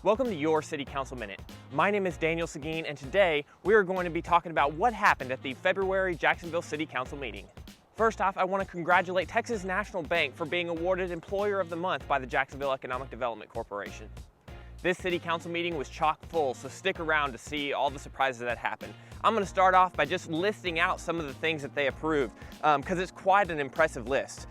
Welcome to your City Council Minute. My name is Daniel Seguin, and today we are going to be talking about what happened at the February Jacksonville City Council meeting. First off, I want to congratulate Texas National Bank for being awarded Employer of the Month by the Jacksonville Economic Development Corporation. This City Council meeting was chock full, so stick around to see all the surprises that happened. I'm going to start off by just listing out some of the things that they approved, because it's quite an impressive list.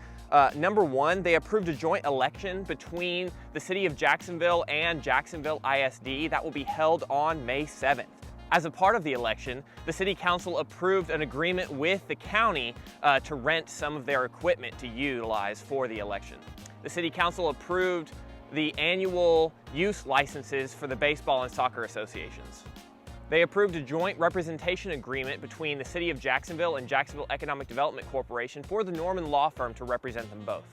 Number one, they approved a joint election between the City of Jacksonville and Jacksonville ISD that will be held on May 7th. As a part of the election, the City Council approved an agreement with the county to rent some of their equipment to utilize for the election. The City Council approved the annual use licenses for the baseball and soccer associations. They approved a joint representation agreement between the City of Jacksonville and Jacksonville Economic Development Corporation for the Norman law firm to represent them both.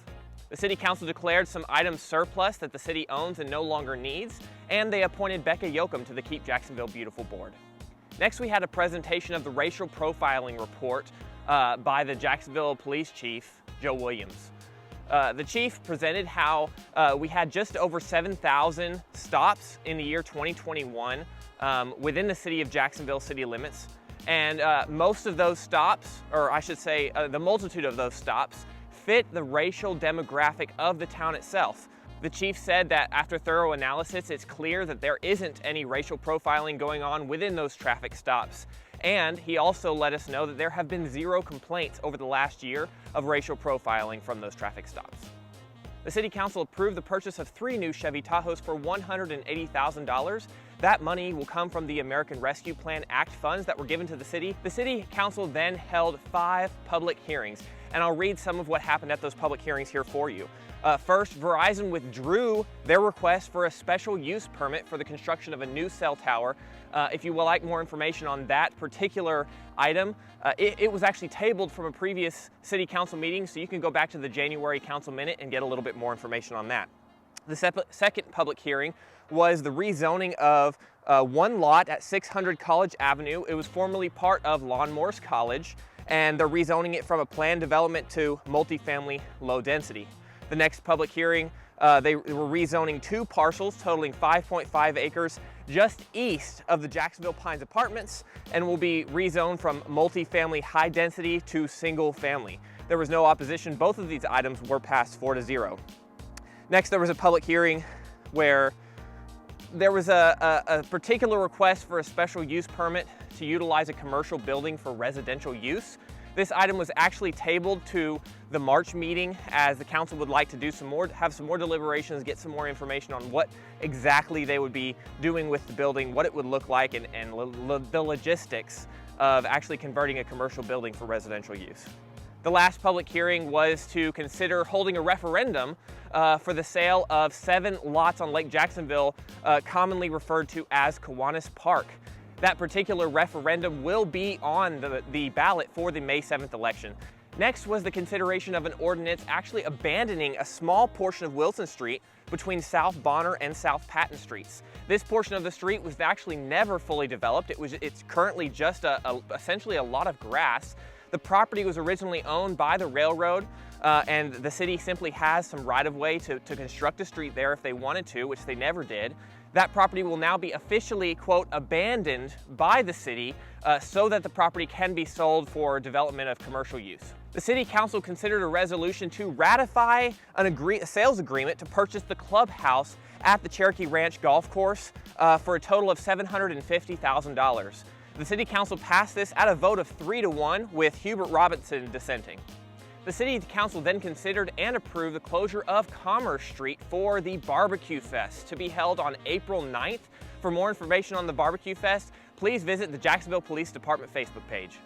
The City Council declared some items surplus that the city owns and no longer needs, and they appointed Becca Yoakum to the Keep Jacksonville Beautiful board. Next, we had a presentation of the racial profiling report by the Jacksonville Police Chief, Joe Williams. The chief presented how we had just over 7,000 stops in the year 2021 within the City of Jacksonville city limits. And most of those stops, or I should say the multitude of those stops, fit the racial demographic of the town itself. The chief said that after thorough analysis, it's clear that there isn't any racial profiling going on within those traffic stops. And he also let us know that there have been 0 complaints over the last year of racial profiling from those traffic stops. The City Council approved the purchase of 3 new Chevy Tahoes for $180,000. That money will come from the American Rescue Plan Act funds that were given to the city. The City Council then held 5 public hearings, and I'll read some of what happened at those public hearings here for you. First, Verizon withdrew their request for a special use permit for the construction of a new cell tower. If you would like more information on that particular item, it was actually tabled from a previous City Council meeting, so you can go back to the January Council Minute and get a little bit more information on that. The second public hearing was the rezoning of one lot at 600 College Avenue. It was formerly part of Lawnmowers College, and they're rezoning it from a planned development to multifamily low density. The next public hearing, they were rezoning 2 parcels totaling 5.5 acres just east of the Jacksonville Pines Apartments, and will be rezoned from multifamily high density to single family. There was no opposition. Both of these items were passed 4-0. Next, there was a public hearing where there was a particular request for a special use permit to utilize a commercial building for residential use. This item was actually tabled to the March meeting, as the council would like to do have some more deliberations, get some more information on what exactly they would be doing with the building, what it would look like, and the logistics of actually converting a commercial building for residential use. The last public hearing was to consider holding a referendum for the sale of 7 lots on Lake Jacksonville, commonly referred to as Kiwanis Park. That particular referendum will be on the ballot for the May 7th election. Next was the consideration of an ordinance actually abandoning a small portion of Wilson Street between South Bonner and South Patton Streets. This portion of the street was actually never fully developed. It's currently just essentially a lot of grass. The property was originally owned by the railroad, and the city simply has some right-of-way to construct a street there if they wanted to, which they never did. That property will now be officially, quote, abandoned by the city so that the property can be sold for development of commercial use. The City Council considered a resolution to ratify a sales agreement to purchase the clubhouse at the Cherokee Ranch Golf Course for a total of $750,000. The City Council passed this at a vote of 3-1, with Hubert Robinson dissenting. The City Council then considered and approved the closure of Commerce Street for the Barbecue Fest to be held on April 9th. For more information on the Barbecue Fest, please visit the Jacksonville Police Department Facebook page.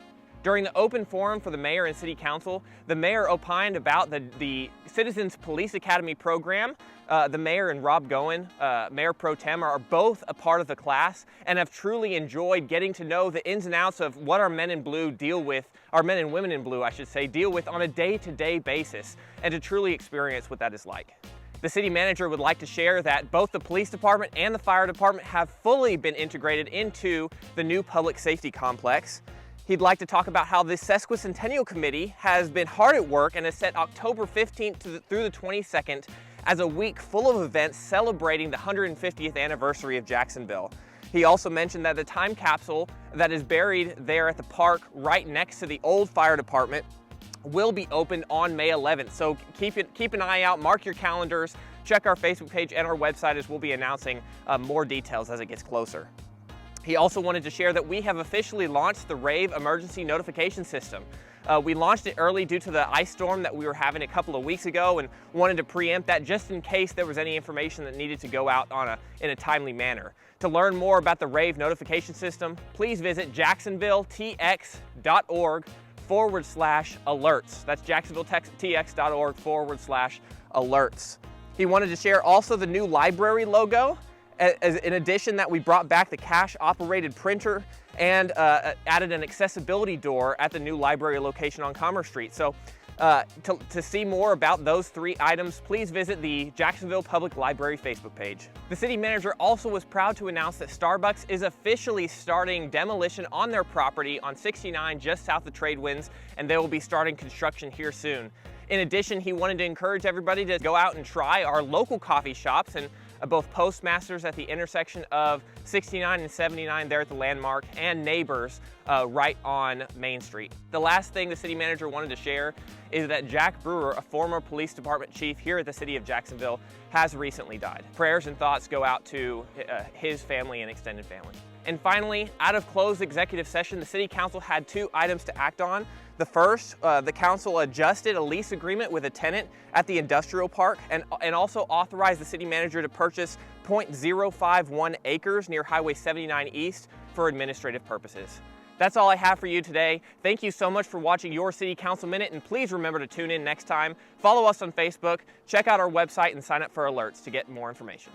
During the open forum for the mayor and city council, the mayor opined about the Citizens Police Academy program. The mayor and Rob Goen, Mayor Pro Tem, are both a part of the class and have truly enjoyed getting to know the ins and outs of what our men in blue deal with, our men and women in blue, I should say, deal with on a day-to-day basis, and to truly experience what that is like. The city manager would like to share that both the police department and the fire department have fully been integrated into the new public safety complex. He'd like to talk about how the Sesquicentennial Committee has been hard at work and has set October 15th through the 22nd as a week full of events celebrating the 150th anniversary of Jacksonville. He also mentioned that the time capsule that is buried there at the park right next to the old fire department will be opened on May 11th. So keep an eye out, mark your calendars, check our Facebook page and our website as we'll be announcing more details as it gets closer. He also wanted to share that we have officially launched the RAVE emergency notification system. We launched it early due to the ice storm that we were having a couple of weeks ago and wanted to preempt that just in case there was any information that needed to go out in a timely manner. To learn more about the RAVE notification system, please visit jacksonvilletx.org/alerts. That's jacksonvilletx.org/alerts. He wanted to share also the new library logo. In addition, that we brought back the cash-operated printer and added an accessibility door at the new library location on Commerce Street. So to see more about those 3 items, please visit the Jacksonville Public Library Facebook page. The city manager also was proud to announce that Starbucks is officially starting demolition on their property on 69 just south of Tradewinds, and they will be starting construction here soon. In addition, he wanted to encourage everybody to go out and try our local coffee shops and both Postmasters at the intersection of 69 and 79 there at the Landmark, and Neighbors right on Main Street. The last thing the city manager wanted to share is that Jack Brewer, a former police department chief here at the city of Jacksonville, has recently died. Prayers and thoughts go out to his family and extended family. And finally, out of closed executive session, the city council had 2 items to act on. The first, the council adjusted a lease agreement with a tenant at the industrial park and also authorized the city manager to purchase 0.051 acres near Highway 79 East for administrative purposes. That's all I have for you today. Thank you so much for watching your City Council Minute, and please remember to tune in next time. Follow us on Facebook, check out our website, and sign up for alerts to get more information.